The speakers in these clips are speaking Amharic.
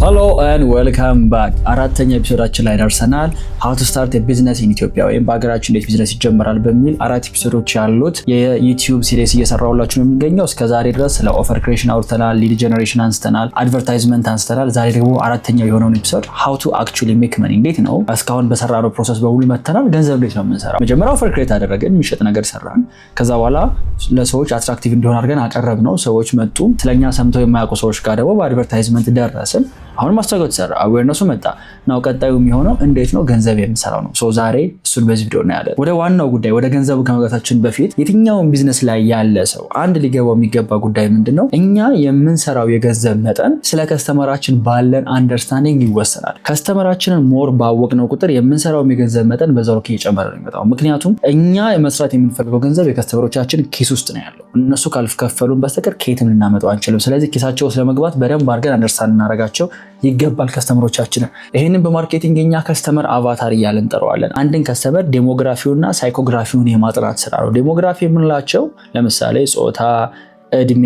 Hello and welcome back. አራተኛ ኤፒሶዳችን ላይ ደርሰናል። How to start a business in Ethiopia ወይም በሀገራችን እንዴት ቢዝነስ ይጀምራል በሚል አራት ኤፒሶዶች ያሉት የዩቲዩብ ሲሪስ እየሰራሁላችሁ ነው የሚገኘው። እስከዛሬ ድረስ ስለ ኦፈር ክሬሽን አውርተናል፣ ሊድ ጀነሬሽን አንስተናል፣ አድቨርታይዝመንት አንስተናል። ዛሬ ደግሞ አራተኛው የሆነውን ኤፒሶድ How to actually make money እንዴት ነው እስካሁን በሰራነው ፕሮሰስ በሙሉ መተናል። ገንዘብ እንዴት ነው የምንሰራው? መጀመሪያ ኦፈር ክሬት አደረግን፣ የሚሸጥ ነገር ሰራን። ከዛ በኋላ ለሰዎች አትራክቲቭ እንዲሆን አድርገን አቀረብነው። ሰዎች መጡ። ስለኛ ሰምተው የማያውቁ ሰዎች ጋር ደግሞ በአድቨርታይዝመንት ደረስን። አሁን ማስታወቂያ ተሰራ፣ አዌርነሱ መጣ። ናው ቀጣዩ የሚሆነው እንዴት ነው ገንዘብ የምንሰራው ነው። ሶ ዛሬ እሱን በዚህ ቪዲዮ እናያለን። ወደ ዋናው ጉዳይ ወደ ገንዘቡ ከመግባታችን በፊት የትኛውን ቢዝነስ ላይ ያለ ሰው አንድ ሊገባው የሚገባ ጉዳይ ምንድነው? እኛ የምንሰራው የገንዘብ መጠን ስለ ከስተመራችን ባለን አንደርስታንዲንግ ይወሰናል። ከስተመራችንን ሞር ባወቅነው ቁጥር የምንሰራው የገንዘብ መጠን በዛው ልክ እየጨመረ ነው የሚመጣው። ምክንያቱም እኛ መስራት የምንፈልገው ገንዘብ የከስተመሮቻችን ኪስ ውስጥ ነው ያለው። እነሱ ካልከፈሉን በስተቀር ከየትም ልናመጣው አንችልም። ስለዚህ ኪሳቸው ውስጥ ለመግባት በደንብ አድርገን አንደርስታንድ እናደርጋቸው ይገባል ከስተመሮቻችን። ይሄንን በማርኬቲንግ እኛ ከስተመር አቫታር እያልን እንጠራዋለን። አንድን ከስተመር ዴሞግራፊውና ሳይኮግራፊውን የማጥናት ስራ ነው። ዴሞግራፊ የምንላቸው ለምሳሌ ጾታ፣ እድሜ፣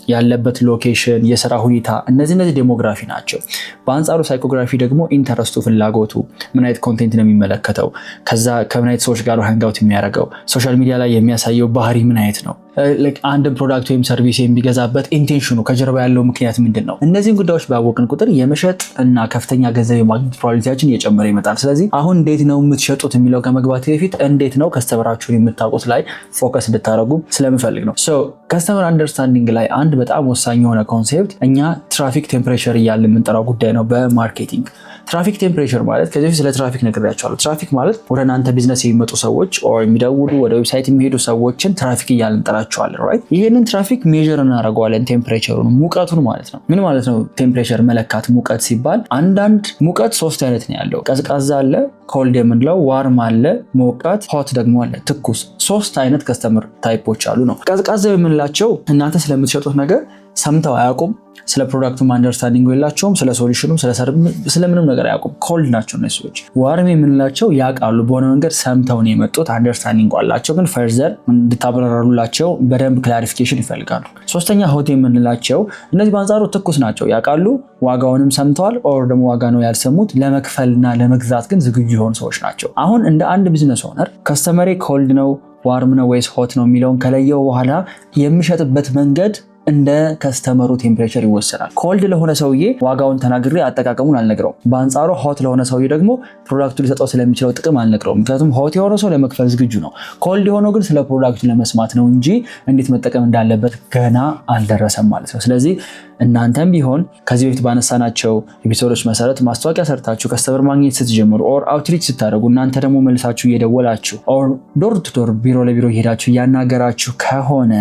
ያለበት ሎኬሽን፣ የስራ ሁኔታ፣ እነዚህ ዴሞግራፊ ናቸው። በአንጻሩ ሳይኮግራፊ ደግሞ ኢንተረስቱ፣ ፍላጎቱ፣ ምን አይነት ኮንቴንት ነው የሚመለከተው፣ ከዛ ከምን አይነት ሰዎች ጋር ሃንጋውት የሚያደርገው፣ ሶሻል ሚዲያ ላይ የሚያሳየው ባህሪ ምን አይነት ነው፣ አንድን ፕሮዳክት ወይም ሰርቪስ የሚገዛበት ኢንቴንሽኑ፣ ከጀርባ ያለው ምክንያት ምንድን ነው። እነዚህን ጉዳዮች ባወቅን ቁጥር የመሸጥ እና ከፍተኛ ገንዘብ የማግኘት ፕሮባቢሊቲያችን እየጨመረ ይመጣል። ስለዚህ አሁን እንዴት ነው የምትሸጡት የሚለው ከመግባት በፊት እንዴት ነው ከስተመራችሁን የምታውቁት ላይ ፎከስ እንድታደርጉ ስለምፈልግ ነው። ከስተመር አንደርስታንዲንግ ላይ አንድ በጣም ወሳኝ የሆነ ኮንሴፕት እኛ ትራፊክ ቴምፕሬቸር እያልን የምንጠራው ጉዳይ ነው በማርኬቲንግ። ትራፊክ ቴምፕሬቸር ማለት ከዚህ በፊት ስለ ትራፊክ ነግሬያቸዋለሁ። ትራፊክ ማለት ወደ እናንተ ቢዝነስ የሚመጡ ሰዎች ኦር የሚደውሉ ወደ ዌብሳይት የሚሄዱ ሰዎችን ትራፊክ እያልን እንጠራቸዋለን። ራይት? ይሄንን ትራፊክ ሜዥር እናደርገዋለን፣ ቴምፕሬቸሩን፣ ሙቀቱን ማለት ነው። ምን ማለት ነው ቴምፕሬቸር መለካት? ሙቀት ሲባል አንዳንድ ሙቀት ሶስት አይነት ነው ያለው። ቀዝቃዛ አለ፣ ኮልድ የምንለው፣ ዋርም አለ፣ ሞቃት፣ ሆት ደግሞ አለ፣ ትኩስ። ሶስት አይነት ከስተመር ታይፖች አሉ ነው። ቀዝቃዛ የምንላቸው እናንተ ስለምትሸጡት ነገር ሰምተው አያውቁም፣ ስለ ፕሮዳክቱም አንደርስታንዲንግ የላቸውም፣ ስለ ሶሉሽኑም ስለምንም ነገር አያውቁም። ኮልድ ናቸው እነዚህ ሰዎች። ዋርም የምንላቸው ያውቃሉ፣ በሆነ መንገድ ሰምተው ነው የመጡት፣ አንደርስታንዲንግ አላቸው፣ ግን ፈርዘር እንድታብራሩላቸው በደንብ ክላሪፊኬሽን ይፈልጋሉ። ሶስተኛ ሆት የምንላቸው እነዚህ በአንጻሩ ትኩስ ናቸው፣ ያውቃሉ፣ ዋጋውንም ሰምተዋል፣ ኦር ደግሞ ዋጋ ነው ያልሰሙት፣ ለመክፈልና ለመግዛት ግን ዝግጁ የሆኑ ሰዎች ናቸው። አሁን እንደ አንድ ቢዝነስ ኦነር ከስተመሬ ኮልድ ነው ዋርም ነው ወይስ ሆት ነው የሚለውን ከለየው በኋላ የሚሸጥበት መንገድ እንደ ከስተመሩ ቴምፕሬቸር ይወሰናል። ኮልድ ለሆነ ሰውዬ ዋጋውን ተናግሬ አጠቃቀሙን አልነግረውም። በአንጻሩ ሆት ለሆነ ሰውዬ ደግሞ ፕሮዳክቱ ሊሰጠው ስለሚችለው ጥቅም አልነግረውም። ምክንያቱም ሆት የሆነ ሰው ለመክፈል ዝግጁ ነው። ኮልድ የሆነው ግን ስለ ፕሮዳክቱ ለመስማት ነው እንጂ እንዴት መጠቀም እንዳለበት ገና አልደረሰም ማለት ነው። ስለዚህ እናንተም ቢሆን ከዚህ በፊት ባነሳናቸው ኤፒሶዶች መሰረት ማስታወቂያ ሰርታችሁ ከስተመር ማግኘት ስትጀምሩ ኦር አውትሪች ስታደርጉ እናንተ ደግሞ መልሳችሁ እየደወላችሁ ኦር ዶር ቱ ዶር ቢሮ ለቢሮ እየሄዳችሁ እያናገራችሁ ከሆነ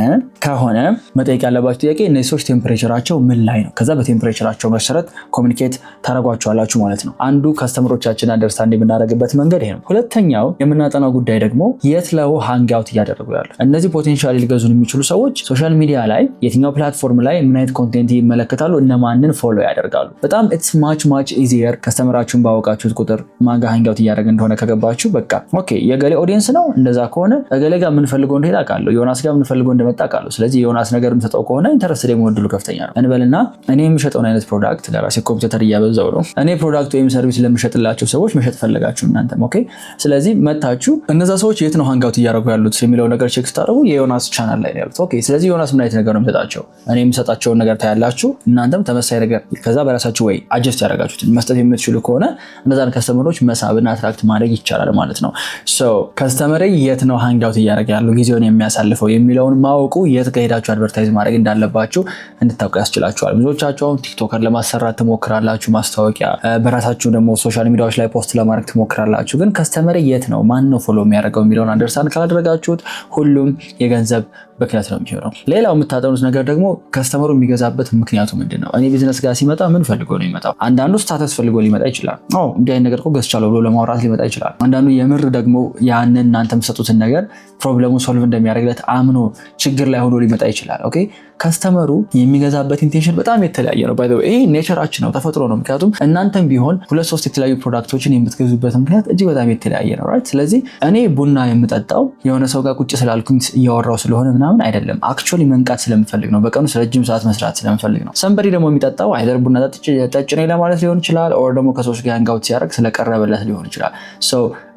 መጠየቅ ያለባችሁ ጥያቄ እነዚህ ሰዎች ቴምፕሬቸራቸው ምን ላይ ነው? ከዛ በቴምፕሬቸራቸው መሰረት ኮሚኒኬት ታደርጓቸዋላችሁ ማለት ነው። አንዱ ከስተመሮቻችን አንደርስታንድ የምናደርግበት መንገድ ይሄ ነው። ሁለተኛው የምናጠናው ጉዳይ ደግሞ የት ለው ሃንግ አውት እያደረጉ ያሉ እነዚህ ፖቴንሻሊ ሊገዙን የሚችሉ ሰዎች ሶሻል ሚዲያ ላይ የትኛው ፕላትፎርም ላይ ምን አይነት ኮንቴንት ይመለከታሉ፣ እነማንን ፎሎ ያደርጋሉ። በጣም ኢትስ ማች ኢዚየር ከስተመራችሁን ባወቃችሁት ቁጥር ማጋ ሃንግ አውት እያደረገ እንደሆነ ከገባችሁ በቃ ኦኬ የገሌ ኦዲየንስ ነው፣ እንደዛ ከሆነ ገሌ ጋር የምንፈልገው እንደሄድ አውቃለሁ፣ ዮናስ ጋር የምንፈልገው እንደመጣ አውቃለሁ። ስለዚህ ዮናስ ነገር የምሰጠው ከሆነ ኢንተረስት ደግሞ እድሉ ከፍተኛ ነው እንበልና እኔ የምሸጠውን አይነት ፕሮዳክት ለራሴ ኮምፒውተር እያበዛው ነው። እኔ ፕሮዳክት ወይም ሰርቪስ ለምሸጥላቸው ሰዎች መሸጥ ፈለጋችሁ እናንተም ኦኬ። ስለዚህ መታችሁ እነዛ ሰዎች የት ነው ሃንግ አውት እያደረጉ ያሉት የሚለው ነገር ቼክ ስታደርጉ የዮናስ ቻናል ላይ ነው ያሉት። ኦኬ ስለዚህ ዮናስ ምን አይነት ነገር ነው የምሰጣቸው? እኔ የምሰጣቸውን ነገር ታያላችሁ፣ እናንተም ተመሳሳይ ነገር ከዛ በራሳችሁ ወይ አጀስት ያደርጋችሁትን መስጠት የምትችሉ ከሆነ እነዛን ከስተመሮች መሳብና አትራክት ማድረግ ይቻላል ማለት ነው። ከስተመሬ የት ነው ሃንግ አውት እያደረገ ያለው ጊዜውን የሚያሳልፈው የሚለውን ማወቁ የት ከሄዳችሁ አድቨርታይዝ ማድረግ እንዳለባችሁ እንድታውቁ ያስችላችኋል። ብዙዎቻችሁ ቲክቶከር ለማሰራት ትሞክራላችሁ፣ ማስታወቂያ በራሳችሁ ደግሞ ሶሻል ሚዲያዎች ላይ ፖስት ለማድረግ ትሞክራላችሁ። ግን ከስተመሬ የት ነው ማን ነው ፎሎ የሚያደርገው የሚለውን አንደርስታንድ ካላደረጋችሁት ሁሉም የገንዘብ ብክነት ነው የሚሆነው። ሌላው የምታጠኑት ነገር ደግሞ ከስተመሩ የሚገዛበት ምክንያቱ ምንድን ነው? እኔ ቢዝነስ ጋር ሲመጣ ምን ፈልጎ ነው የሚመጣው? አንዳንዱ ስታተስ ፈልጎ ሊመጣ ይችላል። እንዲህ አይነት ነገር እኮ ገዝቻለሁ ብሎ ለማውራት ሊመጣ ይችላል። አንዳንዱ የምር ደግሞ ያንን እናንተ የምትሰጡትን ነገር ፕሮብለሙን ሶልቭ እንደሚያደርግለት አምኖ ችግር ላይ ሆኖ ሊመጣ ይችላል። ኦኬ ከስተመሩ የሚገዛበት ኢንቴንሽን በጣም የተለያየ ነው። ባይ ዘ ዌይ ይሄ ኔቸራችን ነው፣ ተፈጥሮ ነው። ምክንያቱም እናንተም ቢሆን 2-3 የተለያዩ ፕሮዳክቶችን የምትገዙበት ምክንያት እጅግ በጣም የተለያየ ነው ራይት። ስለዚህ እኔ ቡና የምጠጣው የሆነ ሰው ጋር ቁጭ ስላልኩኝ እያወራው ስለሆነ ምናምን አይደለም። አክቹዋሊ መንቃት ስለምፈልግ ነው፣ በቀኑ ረጅም ሰዓት መስራት ስለምፈልግ ነው። ሰንበዲ ደግሞ የሚጠጣው አይደር ቡና ጠጭ ነኝ ለማለት ሊሆን ይችላል፣ ኦር ደግሞ ከሰዎች ጋር ሃንጋውት ሲያደርግ ስለቀረበለት ሊሆን ይችላል። ሶ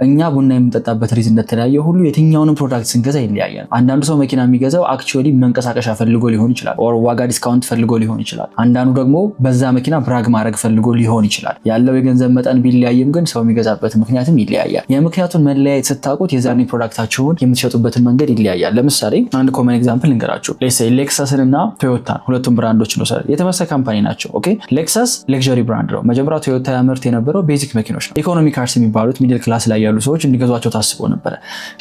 እኛ ቡና የምንጠጣበት ሪዝን እንደተለያየ ሁሉ የትኛውንም ፕሮዳክት ስንገዛ ይለያያል። አንዳንዱ ሰው መኪና የሚገዛው አክቹዋሊ መንቀሳቀሻ ፈልጎ ሊሆን ይችላል፣ ኦር ዋጋ ዲስካውንት ፈልጎ ሊሆን ይችላል። አንዳንዱ ደግሞ በዛ መኪና ብራግ ማድረግ ፈልጎ ሊሆን ይችላል። ያለው የገንዘብ መጠን ቢለያይም ግን ሰው የሚገዛበት ምክንያትም ይለያያል። የምክንያቱን መለያየት ስታውቁት የዛኔ ፕሮዳክታችሁን የምትሸጡበትን መንገድ ይለያያል። ለምሳሌ አንድ ኮመን ኤግዛምፕል ልንገራችሁ። ሌክሰስን እና ቶዮታን ሁለቱም ብራንዶች ነው፣ የተመሳሳይ ካምፓኒ ናቸው። ኦኬ ሌክሰስ ሌክዠሪ ብራንድ ነው። መጀመሪያ ቶዮታ ያመርት የነበረው ቤዚክ መኪኖች ነው። ኢኮኖሚ ካርስ የሚባሉት ሚድል ክላስ ላይ ያሉ ሰዎች እንዲገዟቸው ታስቦ ነበረ።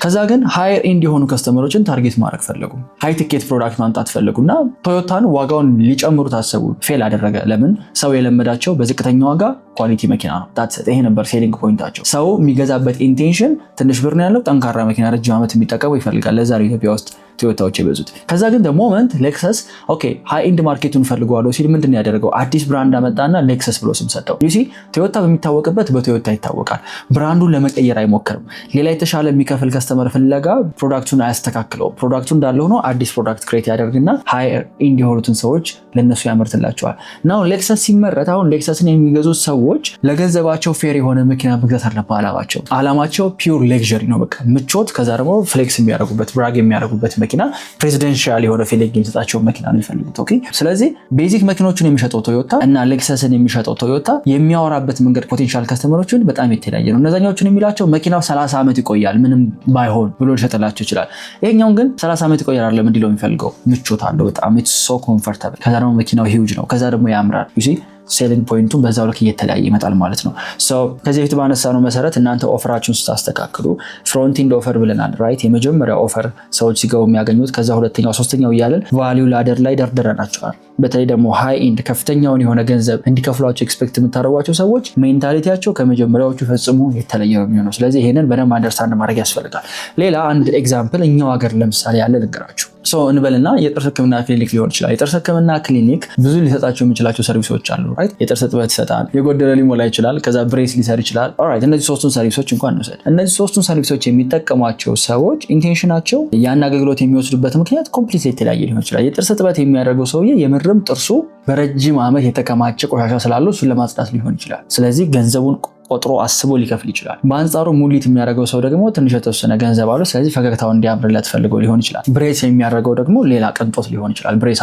ከዛ ግን ሃየር ኤንድ የሆኑ ከስተመሮችን ታርጌት ማድረግ ፈለጉ፣ ሃይ ቲኬት ፕሮዳክት ማምጣት ፈለጉና ቶዮታን ዋጋውን ሊጨምሩ ታሰቡ። ፌል አደረገ። ለምን? ሰው የለመዳቸው በዝቅተኛ ዋጋ ኳሊቲ መኪና ነው። ይሄ ነበር ሴሊንግ ፖይንታቸው። ሰው የሚገዛበት ኢንቴንሽን ትንሽ ብር ነው ያለው፣ ጠንካራ መኪና ረጅም ዓመት የሚጠቀሙ ይፈልጋል። ለዛ ኢትዮጵያ ውስጥ ቶዮታዎች የበዙት። ከዛ ግን ሞመንት ሌክሰስ ኦኬ ሃይ ኤንድ ማርኬቱን ፈልገዋለሁ ሲል ምንድን ነው ያደረገው? አዲስ ብራንድ አመጣና ሌክሰስ ብሎ ስም ሰጠው። ዩ ሲ ቶዮታ በሚታወቅበት በቶዮታ ይታወቃል። ብራንዱን ለመቀየር አይሞክርም። ሌላ የተሻለ የሚከፍል ከስተመር ፍለጋ ፕሮዳክቱን አያስተካክለውም። ፕሮዳክቱ እንዳለ ሆኖ አዲስ ፕሮዳክት ክሬት ያደርግና ሃይ ኤንድ የሆኑትን ሰዎች ለነሱ ያመርትላቸዋል። ናው ሌክሰስ ሲመረት አሁን ሌክሰስን የሚገዙት ሰዎች ለገንዘባቸው ፌር የሆነ መኪና መግዛት አለባቸው። አላማቸው ፒውር ሌክዠሪ ነው፣ በቃ ምቾት። ከዛ ደግሞ ፍሌክስ የሚያደርጉበት ብራግ የሚያደርጉበት መኪና ፕሬዚደንሻል የሆነ ፊሊንግ የሚሰጣቸው መኪና ነው የሚፈልጉት። ኦኬ ስለዚህ ቤዚክ መኪኖችን የሚሸጠው ቶዮታ እና ሌክሰስን የሚሸጠው ቶዮታ የሚያወራበት መንገድ ፖቴንሻል ከስተመሮችን በጣም የተለያየ ነው። እነዛኛዎችን የሚላቸው መኪናው 30 ዓመት ይቆያል ምንም ባይሆን ብሎ ሊሸጥላቸው ይችላል። ይሄኛውን ግን 30 ዓመት ይቆያል አይደለም እንዲለው የሚፈልገው ምቾት አለው በጣም ኢትስ ሶ ኮምፎርታብል። ከዛ ደግሞ መኪናው ሂውጅ ነው። ከዛ ደግሞ ያምራል። ዩ ሲ ሴሊንግ ፖይንቱን በዛው ልክ እየተለያየ ይመጣል ማለት ነው። ሶ ከዚህ በፊት ባነሳነው መሰረት እናንተ ኦፈራችሁን ስታስተካክሉ ፍሮንት ኢንድ ኦፈር ብለናል ራይት። የመጀመሪያው ኦፈር ሰዎች ሲገቡ የሚያገኙት፣ ከዛ ሁለተኛው፣ ሶስተኛው እያለን ቫልዩ ላደር ላይ ደርድረናቸዋል። በተለይ ደግሞ ሃይ ኢንድ ከፍተኛውን የሆነ ገንዘብ እንዲከፍሏቸው ኤክስፔክት የምታደርጓቸው ሰዎች ሜንታሊቲያቸው ከመጀመሪያዎቹ ፈጽሞ የተለየ ነው የሚሆነው። ስለዚህ ይሄንን በደንብ አንደርስታንድ ማድረግ ያስፈልጋል። ሌላ አንድ ኤግዛምፕል እኛው ሀገር ለምሳሌ ያለ ልንገራችሁ። እንበልና የጥርስ ህክምና ክሊኒክ ሊሆን ይችላል። የጥርስ ህክምና ክሊኒክ ብዙ ሊሰጣቸው የሚችላቸው ሰርቪሶች አሉ ራይት። የጥርስ እጥበት ይሰጣል፣ የጎደለ ሊሞላ ይችላል፣ ከዛ ብሬስ ሊሰር ይችላል። ኦልራይት እነዚህ ሶስቱን ሰርቪሶች እንኳን እንውሰድ። እነዚህ ሶስቱን ሰርቪሶች የሚጠቀሟቸው ሰዎች ኢንቴንሽናቸው ያን አገልግሎት የሚወስዱበት ምክንያት ኮምፕሊት የተለያየ ሊሆን ይችላል። የጥርስ እጥበት የሚያደርገው ሰውዬ የምርም ጥርሱ በረጅም ዓመት የተከማቸ ቆሻሻ ስላለው እሱን ለማጽዳት ሊሆን ይችላል። ስለዚህ ገንዘቡን ቆጥሮ አስቦ ሊከፍል ይችላል። በአንጻሩ ሙሊት የሚያደርገው ሰው ደግሞ ትንሽ የተወሰነ ገንዘብ አለው። ስለዚህ ፈገግታው እንዲያምርለት ፈልጎ ሊሆን ይችላል። ብሬስ የሚያደርገው ደግሞ ሌላ ቅንጦት ሊሆን ይችላል። ብሬስ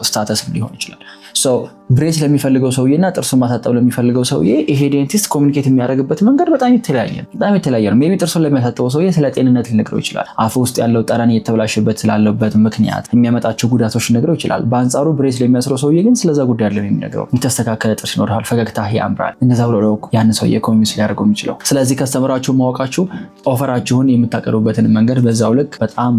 ስታተስ ሊሆን ይችላል። ሶ ብሬስ ለሚፈልገው ሰውዬና ጥርሱን ማሳጠብ ለሚፈልገው ሰውዬ ይሄ ዴንቲስት ኮሚኒኬት የሚያደርግበት መንገድ በጣም የተለያየ ነው። ሜቢ ጥርሱን ለሚያሳጥበው ሰውዬ ስለ ጤንነት ሊነግረው ይችላል። አፍ ውስጥ ያለው ጠረን እየተበላሸበት ስላለበት ምክንያት የሚያመጣቸው ጉዳቶች ሊነግረው ይችላል። በአንጻሩ ብሬስ ለሚያስረው ሰውዬ ግን ስለዛ ጉዳይ አይደለም የሚነግረው። የተስተካከለ ጥርስ ይኖርሃል፣ ፈገግታ ያምራል፣ እነዛ ብሎ ነው ያን ሰውዬ ኮሚኒኬት ሊያደርገው የሚችለው። ስለዚህ ከስተመራችሁን ማወቃችሁ ኦፈራችሁን የምታቀርቡበትን መንገድ በዛው ልክ በጣም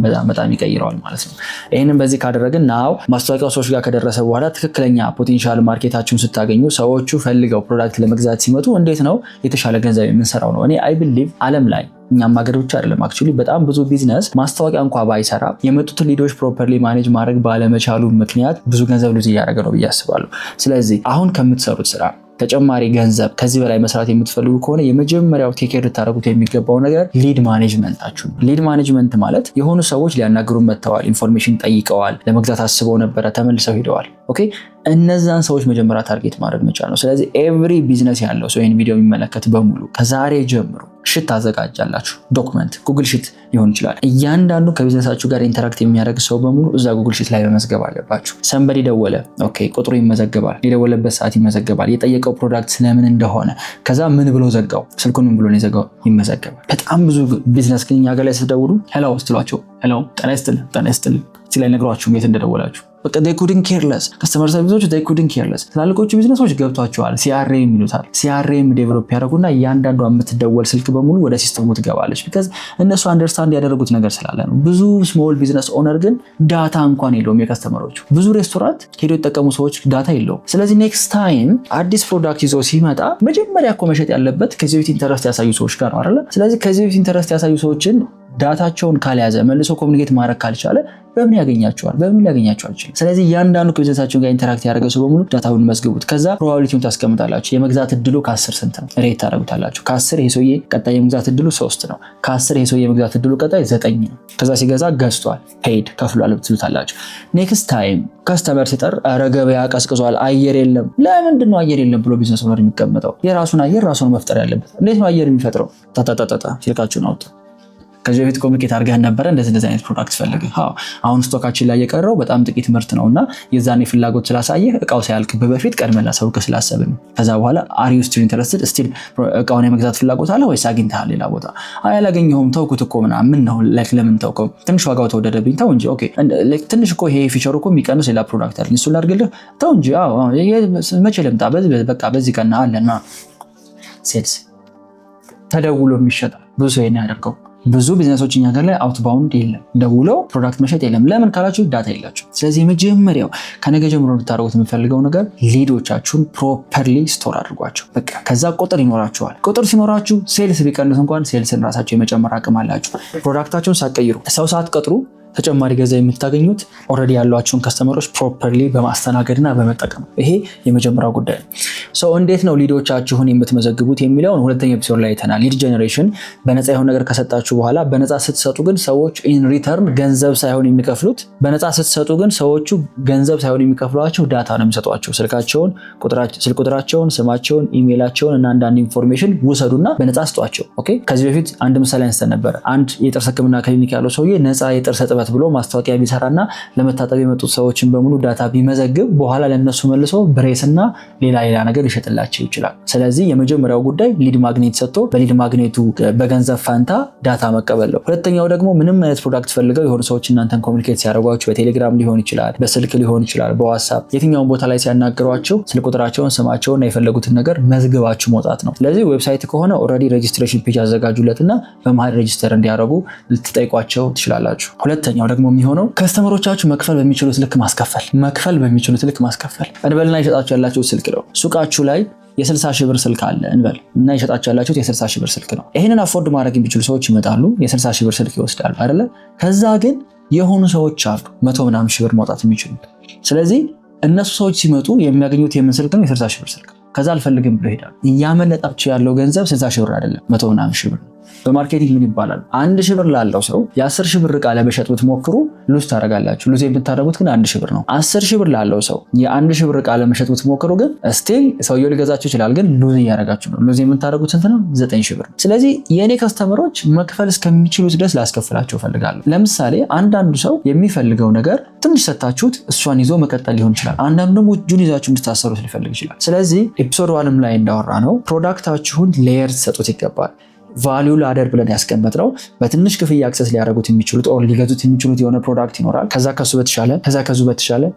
ይቀይረዋል ማለት ነው። ይህንን በዚህ ካደረግን ናው ማስታወቂያው ሰዎች ጋር ከደረሰ በኋላ ትክክለኛ ፖቴንሻል ማርኬታችሁን ስታገኙ ሰዎቹ ፈልገው ፕሮዳክት ለመግዛት ሲመጡ እንዴት ነው የተሻለ ገንዘብ የምንሰራው ነው። እኔ አይ ቢሊቭ ዓለም ላይ እኛም ሀገር ብቻ አይደለም አክቹሊ በጣም ብዙ ቢዝነስ ማስታወቂያ እንኳ ባይሰራ የመጡትን ሊዶች ፕሮፐርሊ ማኔጅ ማድረግ ባለመቻሉ ምክንያት ብዙ ገንዘብ ሉዝ እያደረገ ነው ብዬ አስባለሁ። ስለዚህ አሁን ከምትሰሩት ስራ ተጨማሪ ገንዘብ ከዚህ በላይ መስራት የምትፈልጉ ከሆነ የመጀመሪያው ቴኬር ልታደርጉት የሚገባው ነገር ሊድ ማኔጅመንታችሁ። ሊድ ማኔጅመንት ማለት የሆኑ ሰዎች ሊያናግሩ መጥተዋል፣ ኢንፎርሜሽን ጠይቀዋል፣ ለመግዛት አስበው ነበረ፣ ተመልሰው ሄደዋል። ኦኬ እነዛን ሰዎች መጀመሪያ ታርጌት ማድረግ መቻል ነው። ስለዚህ ኤቭሪ ቢዝነስ ያለው ሰው ይህን ቪዲዮ የሚመለከት በሙሉ ከዛሬ ጀምሮ ሽት ታዘጋጃላችሁ። ዶክመንት ጉግል ሽት ሊሆን ይችላል። እያንዳንዱ ከቢዝነሳችሁ ጋር ኢንተራክት የሚያደርግ ሰው በሙሉ እዛ ጉግል ሽት ላይ መመዝገብ አለባችሁ። ሰንበዲ ደወለ፣ ኦኬ ቁጥሩ ይመዘገባል፣ የደወለበት ሰዓት ይመዘገባል፣ የጠየቀው ፕሮዳክት ስለምን እንደሆነ፣ ከዛ ምን ብሎ ዘጋው፣ ስልኩን ምን ብሎ ነው የዘጋው ይመዘገባል። በጣም ብዙ ቢዝነስ ግን እኛ ጋር ላይ ስትደውሉ ሄሎ ስትሏቸው ሄሎ ጤና ይስጥልኝ ላይ ነግሯችሁ የት እንደደወላችሁ በቃ they couldn't care less። ከስተመር ሰርቪሶች they couldn't care less። ትላልቆቹ ቢዝነሶች ገብቷቸዋል። ሲአርኤም ይሉታል። ሲአርኤም ዴቨሎፕ ያደርጉና እያንዳንዷ የምትደወል ስልክ በሙሉ ወደ ሲስተሙ ትገባለች። ቢካዝ እነሱ አንደርስታንድ ያደረጉት ነገር ስላለ ነው። ብዙ ስሞል ቢዝነስ ኦነር ግን ዳታ እንኳን የለውም የከስተመሮቹ። ብዙ ሬስቶራንት ሄዶ የተጠቀሙ ሰዎች ዳታ የለውም። ስለዚህ ኔክስት ታይም አዲስ ፕሮዳክት ይዞ ሲመጣ መጀመሪያ እኮ መሸጥ ያለበት ከዚህ በፊት ኢንተረስት ያሳዩ ሰዎች ጋር ነው አይደለ? ስለዚህ ከዚህ በፊት ኢንተረስት ያሳዩ ሰዎችን ዳታቸውን ካልያዘ መልሶ ኮሚኒኬት ማድረግ ካልቻለ በምን ያገኛቸዋል? በምን ሊያገኛቸው አይችልም። ስለዚህ እያንዳንዱ ከቢዝነሳቸው ጋር ኢንተራክት ያደረገ ሰው በሙሉ ዳታውን መዝግቡት። ከዛ ፕሮባቢሊቲውን ታስቀምጣላችሁ። የመግዛት እድሉ ከ10 ስንት ነው? ሬት ታደርጉታላችሁ። ከ10 ይሄ ሰውዬ ቀጣይ የመግዛት እድሉ 3 ነው። ከ10 ይሄ ሰውዬ የመግዛት እድሉ ቀጣይ 9 ነው። ከዛ ሲገዛ ገዝቷል፣ ፔድ ከፍሏል ትሉታላችሁ። ኔክስት ታይም ከስተመር ሲጠር ኧረ ገበያ ቀዝቅዟል፣ አየር የለም። ለምንድን ነው አየር የለም ብሎ ቢዝነስ ኦነር የሚቀመጠው? የራሱን አየር ራሱን መፍጠር ያለበት። እንዴት ነው አየር የሚፈጥረው? ታታታታ ስልካችሁን አውጡ። ከዚህ በፊት ኮሚኒኬት አድርገን ነበረ እንደዚህ አይነት ፕሮዳክት ፈልግ። አሁን ስቶካችን ላይ የቀረው በጣም ጥቂት ምርት ነውና የዛኔ ፍላጎት ስላሳየህ እቃው ሳያልቅብህ በፊት ቀድመህ ላሳውቅህ ስላሰብን ነው። ከዛ በኋላ አር ዩ ስቲል ኢንተረስትድ ስቲል እቃውን የመግዛት ፍላጎት አለ ወይስ አግኝተሃል ሌላ ቦታ? አይ አላገኘሁም ተውኩት እኮ ምናምን ነው። ላይክ ለምን ተውከው? ትንሽ ዋጋው ተወደደብኝ ተው እንጂ። ኦኬ ላይክ ትንሽ እኮ ይሄ ፊቸሩ እኮ የሚቀንስ ሌላ ፕሮዳክት አለ እሱን ላድርግልህ ተው እንጂ። መቼ ልምጣ? በቃ በዚህ ቀን አለና ሴልስ ተደውሎ የሚሸጣል። ብዙ ሰው ይሄን ያደርገው። ብዙ ቢዝነሶች እኛ ሀገር ላይ አውትባውንድ የለም፣ ደውለው ፕሮዳክት መሸጥ የለም። ለምን ካላችሁ ዳታ የላችሁ። ስለዚህ የመጀመሪያው ከነገ ጀምሮ እንድታደርጉት የምፈልገው ነገር ሊዶቻችሁን ፕሮፐርሊ ስቶር አድርጓቸው። በቃ ከዛ ቁጥር ይኖራችኋል። ቁጥር ሲኖራችሁ ሴልስ ቢቀንስ እንኳን ሴልስን ራሳቸው የመጨመር አቅም አላችሁ። ፕሮዳክታችሁን ሳትቀይሩ ሰው ሳትቀጥሩ ተጨማሪ ገዛ የምታገኙት ኦልሬዲ ያሏቸውን ከስተመሮች ፕሮፐርሊ በማስተናገድና በመጠቀም። ይሄ የመጀመሪያው ጉዳይ ነው። ሰው እንዴት ነው ሊዶቻችሁን የምትመዘግቡት የሚለውን ሁለተኛ ኤፒሶድ ላይ አይተናል። ሊድ ጀነሬሽን በነፃ የሆነ ነገር ከሰጣችሁ በኋላ በነፃ ስትሰጡ ግን ሰዎች ኢን ሪተርን ገንዘብ ሳይሆን የሚከፍሉት፣ በነፃ ስትሰጡ ግን ሰዎቹ ገንዘብ ሳይሆን የሚከፍሏቸው ዳታ ነው የሚሰጧቸው። ስልካቸውን፣ ስልክ ቁጥራቸውን፣ ስማቸውን፣ ኢሜይላቸውን እና አንዳንድ ኢንፎርሜሽን ውሰዱና በነፃ ስጧቸው። ኦኬ ከዚህ በፊት አንድ ምሳሌ አንስተን ነበር። አንድ የጥርስ ህክምና ክሊኒክ ያለው ሰውዬ ነፃ የጥርስ እጥበት ብሎ ማስታወቂያ ቢሰራና ለመታጠብ የመጡት ሰዎችን በሙሉ ዳታ ቢመዘግብ በኋላ ለነሱ መልሶ ብሬስና ሌላ ነገር ይሸጥላቸው ይችላል። ስለዚህ የመጀመሪያው ጉዳይ ሊድ ማግኔት ሰጥቶ በሊድ ማግኔቱ በገንዘብ ፋንታ ዳታ መቀበል ነው። ሁለተኛው ደግሞ ምንም አይነት ፕሮዳክት ፈልገው የሆኑ ሰዎች እናንተን ኮሚኒኬት ሲያደርጓችሁ በቴሌግራም ሊሆን ይችላል፣ በስልክ ሊሆን ይችላል፣ በዋትስአፕ የትኛውን ቦታ ላይ ሲያናገሯቸው ስልክ ቁጥራቸውን፣ ስማቸውን እና የፈለጉትን ነገር መዝግባችሁ መውጣት ነው። ስለዚህ ዌብሳይት ከሆነ ኦልሬዲ ሬጂስትሬሽን ፔጅ አዘጋጁለትና በመሀል ሬጂስተር እንዲያደርጉ ልትጠይቋቸው ትችላላችሁ። ሁለተኛው ደግሞ የሚሆነው ከስተመሮቻችሁ መክፈል በሚችሉት ልክ ማስከፈል እንበልና ይሸጣችሁ ያላችሁ ስልክ ነው። ሱቃችሁ ላይ የ60 ሺህ ብር ስልክ አለ እንበል እና ይሸጣችሁ ያላችሁት የ60 ሺህ ብር ስልክ ነው። ይሄንን አፎርድ ማድረግ የሚችሉ ሰዎች ይመጣሉ፣ የ60 ሺህ ብር ስልክ ይወስዳሉ አይደለ? ከዛ ግን የሆኑ ሰዎች አሉ 100 ምናምን ሺህ ብር ማውጣት የሚችሉት። ስለዚህ እነሱ ሰዎች ሲመጡ የሚያገኙት የምን ስልክ ነው? የ60 ሺህ ብር ስልክ። ከዛ አልፈልግም ብሎ ይሄዳሉ። እያመለጣችሁ ያለው ገንዘብ 60 ሺህ ብር አይደለም 100 ምናምን ሺህ ብር። በማርኬቲንግ ምን ይባላል? 1 ሺህ ብር ላለው ሰው የ10 ሺህ ብር ዕቃ ለመሸጥ ብትሞክሩ ሉዝ ታደርጋላችሁ። ሉዝ የምታደርጉት ግን 1 ሺህ ብር ነው። 10 ሺህ ብር ላለው ሰው የ1 ሺህ ብር ዕቃ ለመሸጥ ብትሞክሩ ግን ስቲል ሰውየው ሊገዛችሁ ይችላል፣ ግን ሉዝ እያደረጋችሁ ነው። ሉዝ የምታደርጉት ስንት ነው? 9 ሺህ ብር። ስለዚህ የኔ ከስተመሮች መክፈል እስከሚችሉት ድረስ ላስከፍላቸው ፈልጋለሁ። ለምሳሌ አንዳንዱ ሰው የሚፈልገው ነገር ትንሽ ሰጣችሁት እሷን ይዞ መቀጠል ሊሆን ይችላል። አንዳንዱ ደግሞ እጁን ይዛችሁ እንድታሰሩት ሊፈልግ ይችላል። ስለዚህ ኤፒሶድ 1 ላይ እንዳወራ ነው ፕሮዳክታችሁን ሌየር ትሰጡት ይገባል። ቫልዩ ላደር ብለን ያስቀመጥነው በትንሽ ክፍያ አክሰስ ሊያደርጉት የሚችሉት ኦር ሊገዙት የሚችሉት የሆነ ፕሮዳክት ይኖራል። ከዛ ከሱ በተሻለ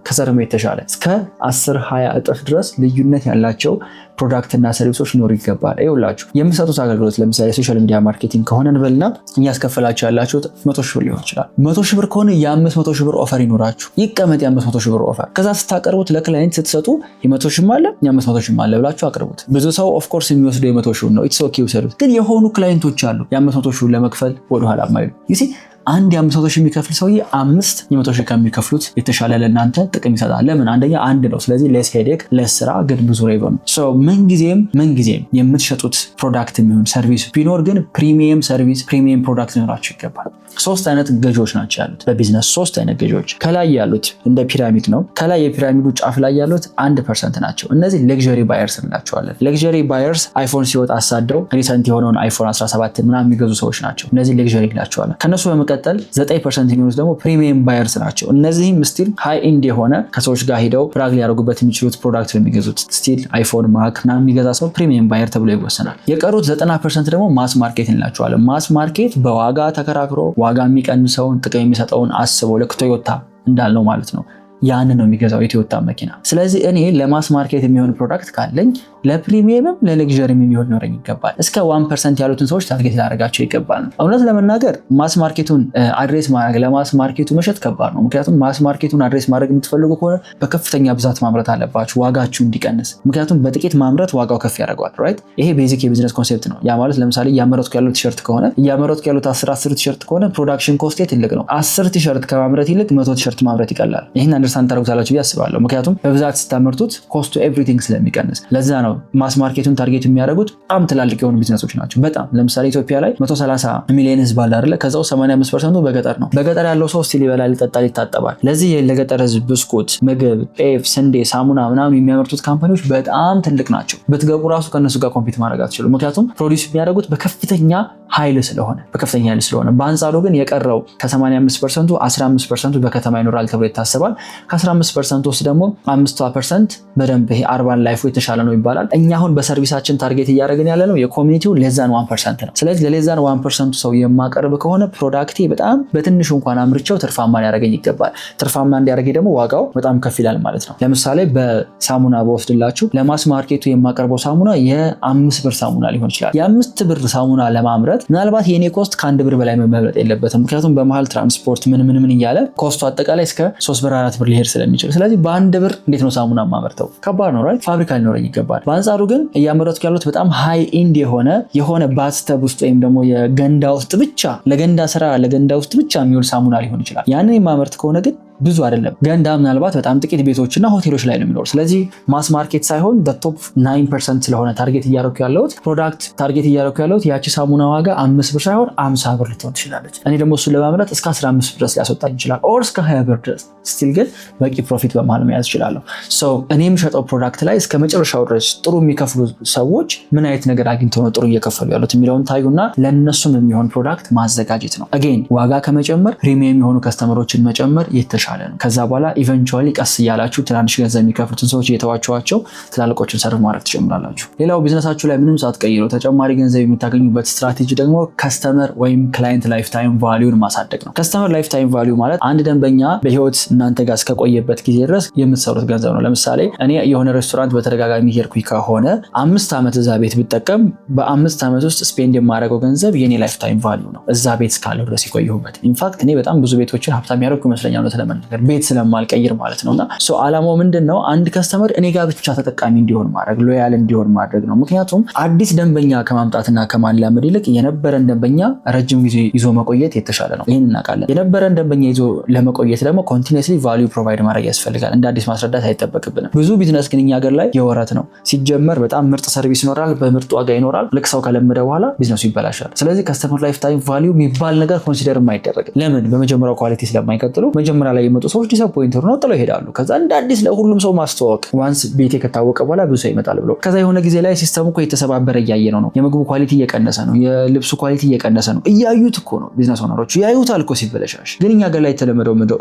ከዛ ደግሞ የተሻለ እስከ 10-20 እጥፍ ድረስ ልዩነት ያላቸው ፕሮዳክትና ሰርቪሶች ሊኖሩ ይገባል። ይኸውላችሁ የምትሰጡት አገልግሎት ለምሳሌ ሶሻል ሚዲያ ማርኬቲንግ ከሆነ እንበልና እያስከፈላችሁ ያላችሁት 100 ሺህ ብር ሊሆን ይችላል። 100 ሺህ ብር ከሆነ የ500 ሺህ ብር ኦፈር ይኖራችሁ ይቀመጥ። የ500 ሺህ ብር ኦፈር ከዛ ስታቀርቡት ለክላይንት ስትሰጡ የ100 ሺህ አለ የ500 ሺህ አለ ብላችሁ አቅርቡት። ብዙ ሰው ኦፍ ኮርስ የሚወስደው የ100 ሺህ ነው። ኢትስ ኦኬ ውሰዱት። ግን የሆኑ ክላይንቶች አሉ የ500 ሺህ ለመክፈል ወደኋላ የማይሉ ይሲ አንድ የ500 ሺህ የሚከፍል ሰውዬ 5 የ100 ሺህ ከሚከፍሉት የተሻለ ለእናንተ ጥቅም ይሰጣል። ለምን? አንደኛ አንድ ነው። ስለዚህ ሌስ ሄዴክ ሌስ ስራ ግን ብዙ ሬቨኑ። ሶ ምንጊዜም የምትሸጡት ፕሮዳክት የሚሆን ሰርቪስ ቢኖር ግን ፕሪሚየም ሰርቪስ ፕሪሚየም ፕሮዳክት ሊኖራችሁ ይገባል። 3 አይነት ገዢዎች ናቸው ያሉት በቢዝነስ 3 አይነት ገዢዎች። ከላይ ያሉት እንደ ፒራሚድ ነው። ከላይ የፒራሚዱ ጫፍ ላይ ያሉት 1% ናቸው። እነዚህ ሌክዠሪ ባየርስ እንላቸዋለን። ሌክዠሪ ባየርስ አይፎን ሲወጣ አሳደው ሪሰንት የሆነውን አይፎን 17 ምናምን የሚገዙ ሰዎች ናቸው። እነዚህ ሌክዠሪ እንላቸዋለን። ከነሱ በመቀጠል 9% የሚሆኑት ደግሞ ፕሪሚየም ባየርስ ናቸው። እነዚህም ስቲል ሃይ ኢንድ የሆነ ከሰዎች ጋር ሄደው ብራግ ሊያደርጉበት የሚችሉት ፕሮዳክት ነው የሚገዙት። ስቲል አይፎን ማክ ምናምን የሚገዛ ሰው ፕሪሚየም ባየር ተብሎ ይወሰናል። የቀሩት 90% ደግሞ ማስ ማርኬት እንላቸዋለን። ማስ ማርኬት በዋጋ ተከራክሮ ዋጋ የሚቀንሰውን ጥቅም የሚሰጠውን አስበው ልክ ቶዮታ እንዳልነው ማለት ነው ያን ነው የሚገዛው የቶዮታ መኪና። ስለዚህ እኔ ለማስ ማርኬት የሚሆን ፕሮዳክት ካለኝ ለፕሪሚየምም ለሌግዠሪም የሚሆን ኖረኝ ይገባል። እስከ 1% ያሉትን ሰዎች ታርጌት ላደርጋቸው ይገባል። እውነት ለመናገር ማስ ማርኬቱን አድሬስ ማድረግ ለማስ ማርኬቱ መሸጥ ከባድ ነው። ምክንያቱም ማስ ማርኬቱን አድሬስ ማድረግ የምትፈልጉ ከሆነ በከፍተኛ ብዛት ማምረት አለባችሁ ዋጋችሁ እንዲቀንስ። ምክንያቱም በጥቂት ማምረት ዋጋው ከፍ ያደርገዋል። ራይት? ይሄ ቤዚክ የቢዝነስ ኮንሴፕት ነው። ያ ማለት ለምሳሌ እያመረትኩ ያለው ቲሸርት ከሆነ እያመረትኩ ያለው 10 ቲሸርት ከሆነ ፕሮዳክሽን ኮስቴ ትልቅ ነው። 10 ቲሸርት ከማምረት ይልቅ 100 ቲሸርት ማምረት ይቀላል። ይሄን አንደርስታንድ ታደርጉታላችሁ ብዬ አስባለሁ። ምክንያቱም በብዛት ስታመርቱት ኮስቱ ኤቭሪቲንግ ስለሚቀንስ። ለዛ ነው ማስ ማርኬቱን ታርጌት የሚያደርጉት በጣም ትላልቅ የሆኑ ቢዝነሶች ናቸው። በጣም ለምሳሌ ኢትዮጵያ ላይ 130 ሚሊዮን ህዝብ አለ አይደለ? ከዛው 85% በገጠር ነው። በገጠር ያለው ሰው ስቲል ይበላል፣ ይጠጣል፣ ይታጠባል። ለዚህ ለገጠር ህዝብ ብስኩት፣ ምግብ፣ ጤፍ፣ ስንዴ፣ ሳሙና ምናምን የሚያመርቱት ካምፓኒዎች በጣም ትልቅ ናቸው። ብትገቡ ራሱ ከነሱ ጋር ኮምፒት ማድረግ አትችሉም። ምክንያቱም ፕሮዲዩስ የሚያደርጉት በከፍተኛ ኃይል ስለሆነ በአንጻሩ ግን የቀረው ከ85% 15% በከተማ ይኖራል ተብሎ ይታሰባል። ከ15% ውስጥ ደግሞ 5% በደንብ ይሄ አርባን ላይፉ የተሻለ ነው ይባላል። እኛ አሁን በሰርቪሳችን ታርጌት እያደረግን ያለ ነው የኮሚኒቲው ሌዛን 1% ነው። ስለዚህ ለሌዛን 1% ሰው የማቀርብ ከሆነ ፕሮዳክቴ በጣም በትንሹ እንኳን አምርቼው ትርፋማ ሊያደርገኝ ይገባል። ትርፋማ እንዲያደርገኝ ደግሞ ዋጋው በጣም ከፍ ይላል ማለት ነው። ለምሳሌ በሳሙና በወስድላችሁ ለማስ ማርኬቱ የማቀርበው ሳሙና የ5 ብር ሳሙና ሊሆን ይችላል። የ5 ብር ሳሙና ለማምረት ምናልባት የኔ ኮስት ከ1 ብር በላይ መብለጥ የለበትም። ምክንያቱም በመሃል ትራንስፖርት ምን እያለ ኮስቱ አጠቃላይ እስከ 3 ብር 4 ብር ሊሄድ ስለሚችል፣ ስለዚህ በ1 ብር እንዴት ነው ሳሙና ማመርተው? ከባድ ነው ራይት? ፋብሪካ ሊኖረኝ ይገባል። በአንጻሩ ግን እያመረትኩ ያሉት በጣም ሃይ ኢንድ የሆነ ባስተብ ውስጥ ወይም ደግሞ የገንዳ ውስጥ ብቻ ለገንዳ ውስጥ ብቻ የሚውል ሳሙና ሊሆን ይችላል። ያንን የማመርት ከሆነ ግን ብዙ አይደለም። ገንዳ ምናልባት በጣም ጥቂት ቤቶችና ሆቴሎች ላይ ነው የሚኖር። ስለዚህ ማስ ማርኬት ሳይሆን ቶፕ 9% ስለሆነ ታርጌት እያደረኩ ያለሁት ፕሮዳክት ታርጌት እያደረኩ ያለሁት ያቺ ሳሙና ዋጋ 5 ብር ሳይሆን 50 ብር ልትሆን ትችላለች። እኔ ደግሞ እሱን ለማምረት እስከ 15 ድረስ ሊያስወጣኝ ይችላል፣ ኦር እስከ 20 ብር ድረስ ስቲል ግን በቂ ፕሮፊት በመሃል መያዝ ይችላለሁ። እኔ የምሸጠው ፕሮዳክት ላይ እስከ መጨረሻው ድረስ ጥሩ የሚከፍሉ ሰዎች ምን አይነት ነገር አግኝተው ነው ጥሩ እየከፈሉ ያሉት የሚለውን ታዩና ለእነሱም የሚሆን ፕሮዳክት ማዘጋጀት ነው። አጌን ዋጋ ከመጨመር ፕሪሚየም የሆኑ ከስተመሮችን መጨመር የተሻለ ነው። ከዛ በኋላ ኢቨንቹዋሊ ቀስ እያላችሁ ትናንሽ ገንዘብ የሚከፍሉትን ሰዎች እየተዋቸዋቸው ትላልቆችን ሰርቭ ማድረግ ትጀምራላችሁ። ሌላው ቢዝነሳችሁ ላይ ምንም ሳትቀይሩ ተጨማሪ ገንዘብ የምታገኙበት ስትራቴጂ ደግሞ ከስተመር ወይም ክላይንት ላይፍ ታይም ቫልዩን ማሳደግ ነው። ከስተመር ላይፍ ታይም ቫልዩ ማለት አንድ ደንበኛ በህይወት እናንተ ጋር እስከቆየበት ጊዜ ድረስ የምትሰሩት ገንዘብ ነው። ለምሳሌ እኔ የሆነ ሬስቶራንት በተደጋጋሚ ሄድኩኝ ከሆነ 5 ዓመት እዛ ቤት ብጠቀም በ5 ዓመት ውስጥ ስፔንድ የማደርገው ገንዘብ የኔ ላይፍ ታይም ቫልዩ ነው፣ እዛ ቤት እስካለው ድረስ የቆየሁበት። ኢንፋክት እኔ በጣም ብዙ ቤቶችን ሀብታም ያደርጉ ይመስለኛል ነው ተለመናገር ቤት ስለማልቀይር ማለት ነውና ዓላማው ምንድነው? አንድ ከስተመር እኔ ጋር ብቻ ተጠቃሚ እንዲሆን ማድረግ፣ ሎያል እንዲሆን ማድረግ ነው። ምክንያቱም አዲስ ደንበኛ ከማምጣትና ከማላመድ ይልቅ የነበረን ደንበኛ ረጅም ጊዜ ይዞ መቆየት የተሻለ ነው። ይሄን እናውቃለን። የነበረን ደንበኛ ይዞ ለመቆየት ደግሞ ኮንቲኒየስሊ ቫልዩ ፕሮቫይድ ማድረግ ያስፈልጋል። እንደ አዲስ ማስረዳት አይጠበቅብንም። ብዙ ቢዝነስ ግን እኛ ሀገር ላይ የወረት ነው። ሲጀመር በጣም ምርጥ ሰርቪስ ይኖራል፣ በምርጥ ዋጋ ይኖራል። ልክ ሰው ከለመደ በኋላ ቢዝነሱ ይበላሻል። ስለዚህ ከስተመር ላይፍ ታይም ቫልዩ የሚባል ነገር ኮንሲደር የማይደረግ ለምን? በመጀመሪያው ኳሊቲ ስለማይቀጥሉ መጀመሪያ ላይ የመጡ ሰዎች ዲስአፖይንትድ ነው ጥለው ይሄዳሉ። ከዛ እንደ አዲስ ለሁሉም ሰው ማስተዋወቅ ዋንስ ቤቴ ከታወቀ በኋላ ብዙ ሰው ይመጣል ብሎ ከዛ የሆነ ጊዜ ላይ ሲስተሙ እኮ የተሰባበረ እያየ ነው። የምግቡ ኳሊቲ እየቀነሰ ነው፣ የልብሱ ኳሊቲ እየቀነሰ ነው። እያዩት እኮ ነው ቢዝነስ ኦነሮቹ ያዩታል እኮ ሲበለሻሽ። ግን እኛ ጋር ላይ የተለመደው ምንድነው?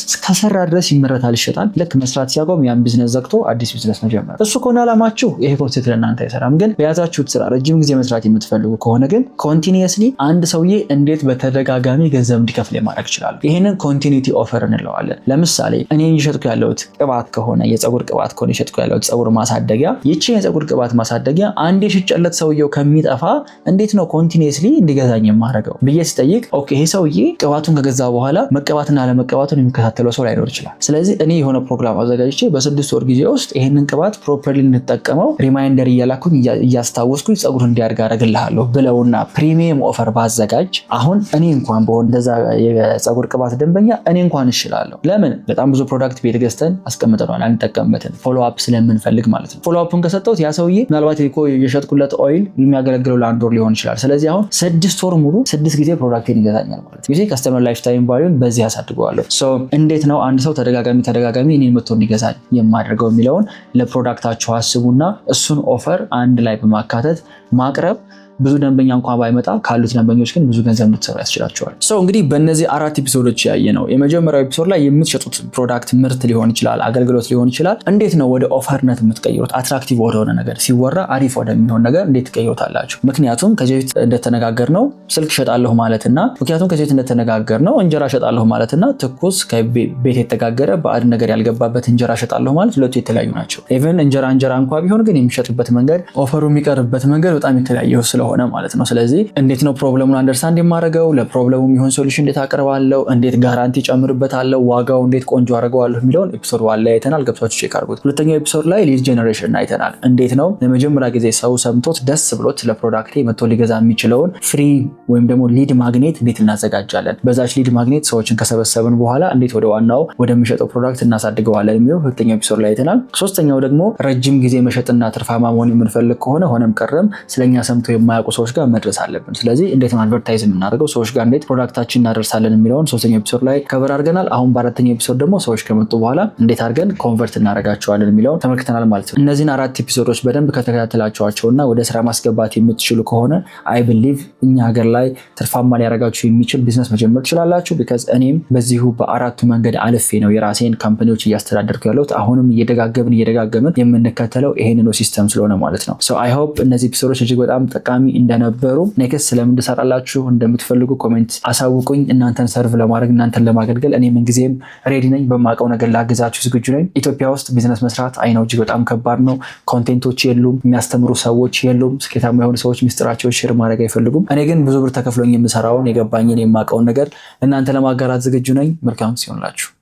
እስከሰራ ድረስ ይመረታል፣ ይሸጣል። ልክ መስራት ሲያቆም ያን ቢዝነስ ዘግቶ አዲስ ቢዝነስ መጀመር። እሱ ከሆነ አላማችሁ ይሄ ኮንሴፕት ለእናንተ አይሰራም። ግን በያዛችሁት ስራ ረጅም ጊዜ መስራት የምትፈልጉ ከሆነ ግን ኮንቲኒየስሊ አንድ ሰውዬ እንዴት በተደጋጋሚ ገንዘብ እንዲከፍል ማድረግ ይችላል። ይሄንን ኮንቲኒቲ ኦፈር እንለዋለን። ለምሳሌ እኔ እየሸጥኩ ያለሁት ቅባት ከሆነ የፀጉር ቅባት ከሆነ እየሸጥኩ ያለሁት ፀጉር ማሳደጊያ፣ ይቺ የፀጉር ቅባት ማሳደጊያ አንዴ ሽጨለት ሰውየው ከሚጠፋ እንዴት ነው ኮንቲኒየስሊ እንዲገዛኝ የማደርገው ብዬ ስጠይቅ፣ ኦኬ ይሄ ሰውዬ ቅባቱን ከገዛ በኋላ መቀባትና አለመቀባቱን የሚከታተለው ሰው ላይኖር ይችላል። ስለዚህ እኔ የሆነ ፕሮግራም አዘጋጅቼ በ6 ወር ጊዜ ውስጥ ይሄንን ቅባት ፕሮፐርሊ እንድጠቀመው ሪማይንደር እያላኩኝ እያስታወስኩኝ ፀጉር እንዲያድግ አደርግልሃለሁ ብለውና ፕሪሚየም ኦፈር ባዘጋጅ፣ አሁን እኔ እንኳን በሆነ እንደዛ የፀጉር ቅባት ደንበኛ እኔ እንኳን እችላለሁ። ለምን? በጣም ብዙ ፕሮዳክት ቤት ገዝተን አስቀምጠናል፣ አንጠቀምበትም። ፎሎ አፕ ስለምንፈልግ ማለት ነው። ፎሎ አፑን ከሰጠሁት ያ ሰውዬ ምናልባት እኮ የሸጥኩለት ኦይል የሚያገለግለው ለ1 ወር ሊሆን ይችላል። ስለዚህ አሁን 6 ወር ሙሉ 6 ጊዜ ፕሮዳክቴን ይገዛኛል ማለት ነው። ከስተመር ላይፍ ታይም ቫልዩን በዚህ ያሳድገዋለሁ። እንዴት ነው አንድ ሰው ተደጋጋሚ እኔን መጥቶ እንዲገዛኝ የማደርገው የሚለውን ለፕሮዳክታችሁ አስቡና እሱን ኦፈር አንድ ላይ በማካተት ማቅረብ ብዙ ደንበኛ እንኳን ባይመጣ ካሉት ደንበኞች ግን ብዙ ገንዘብ እንድትሰሩ ያስችላቸዋል። እንግዲህ በእነዚህ 4 ኤፒሶዶች ያየ ነው። የመጀመሪያው ኤፒሶድ ላይ የምትሸጡት ፕሮዳክት ምርት ሊሆን ይችላል፣ አገልግሎት ሊሆን ይችላል። እንዴት ነው ወደ ኦፈርነት የምትቀይሩት? አትራክቲቭ ወደሆነ ነገር ሲወራ አሪፍ ወደሚሆን ነገር እንዴት ትቀይሩታላችሁ? ምክንያቱም ከዚህ በፊት እንደተነጋገርነው ስልክ ሸጣለሁ ማለትና እንጀራ ሸጣለሁ ማለትና ትኩስ ከቤት የተጋገረ ባዕድ ነገር ያልገባበት እንጀራ ሸጣለሁ ማለት ሁለቱ የተለያዩ ናቸው። ኢቭን እንጀራ እንኳን ቢሆን ግን የሚሸጥበት መንገድ ኦፈሩ የሚቀርብበት መንገድ በጣም የተለያየ ስለሆነ ማለት ነው። ስለዚህ እንዴት ነው ፕሮብለሙን አንደርስታንድ የማደርገው? ለፕሮብለሙ የሚሆን ሶሉሽን እንዴት አቀርባለሁ? እንዴት ጋራንቲ ጨምርበታለሁ? ዋጋው እንዴት ቆንጆ አደርገዋለሁ የሚለውን ኤፒሶድ 1 ላይ አይተናል። ገብታችሁ ቼክ አድርጉት። ሁለተኛው ኤፒሶድ ላይ ሊድ ጀነሬሽን አይተናል። እንዴት ነው ለመጀመሪያ ጊዜ ሰው ሰምቶት ደስ ብሎት ለፕሮዳክቴ መጥቶ ሊገዛ የሚችለውን ፍሪ ወይም ደግሞ ሊድ ማግኔት እንዴት እናዘጋጃለን? በዛች ሊድ ማግኔት ሰዎችን ከሰበሰብን በኋላ እንዴት ወደ ዋናው ወደሚሸጠው ፕሮዳክት እናሳድገዋለን የሚለው ሁለተኛው ኤፒሶድ ላይ አይተናል። ሶስተኛው ደግሞ ረጅም ጊዜ መሸጥና ትርፋማ መሆን የምንፈልግ ከሆነ ሆነም ቀረም ስለኛ ሰምቶ የማያውቁ ሰዎች ጋር መድረስ አለብን። ስለዚህ እንዴት ነው አድቨርታይዝ የምናደርገው ሰዎች ጋር እንዴት ፕሮዳክታችን እናደርሳለን የሚለውን ሶስተኛው ኤፒሶድ ላይ ከበር አድርገናል። አሁን በአራተኛው ኤፒሶድ ደግሞ ሰዎች ከመጡ በኋላ እንዴት አድርገን ኮንቨርት እናደርጋቸዋለን የሚለውን ተመልክተናል ማለት ነው። እነዚህን 4 ኤፒሶዶች በደንብ ከተከታተላችኋቸውና ወደ ስራ ማስገባት የምትችሉ ከሆነ አይ ቢሊቭ እኛ ሀገር ላይ ትርፋማ ሊያደርጋችሁ የሚችል ቢዝነስ መጀመር ትችላላችሁ። ቢካዝ እኔም በዚሁ በአራቱ መንገድ አልፌ ነው የራሴን ካምፓኒዎች እያስተዳደርኩ ያለሁት። አሁንም እየደጋገምን የምንከተለው ይሄንን ሲስተም ስለሆነ ማለት ነው። ሶ አይ ሆፕ እነዚህ ኤፒሶዶች እጅግ በጣም ጠቃሚ እንደነበሩ ኔክስት ስለምን እንድሰራላችሁ እንደምትፈልጉ ኮሜንት አሳውቁኝ። እናንተን ሰርቭ ለማድረግ እናንተን ለማገልገል እኔ ምንጊዜም ሬዲ ነኝ። በማውቀው ነገር ላግዛችሁ ዝግጁ ነኝ። ኢትዮጵያ ውስጥ ቢዝነስ መስራት አይ ነው እጅግ በጣም ከባድ ነው። ኮንቴንቶች የሉም፣ የሚያስተምሩ ሰዎች የሉም፣ ስኬታማ የሆኑ ሰዎች ሚስጥራቸውን ሼር ማድረግ አይፈልጉም። እኔ ግን ብዙ ብር ተከፍሎኝ የምሰራውን የገባኝን የማውቀውን ነገር እናንተ ለማጋራት ዝግጁ ነኝ። መልካም ሲሆንላችሁ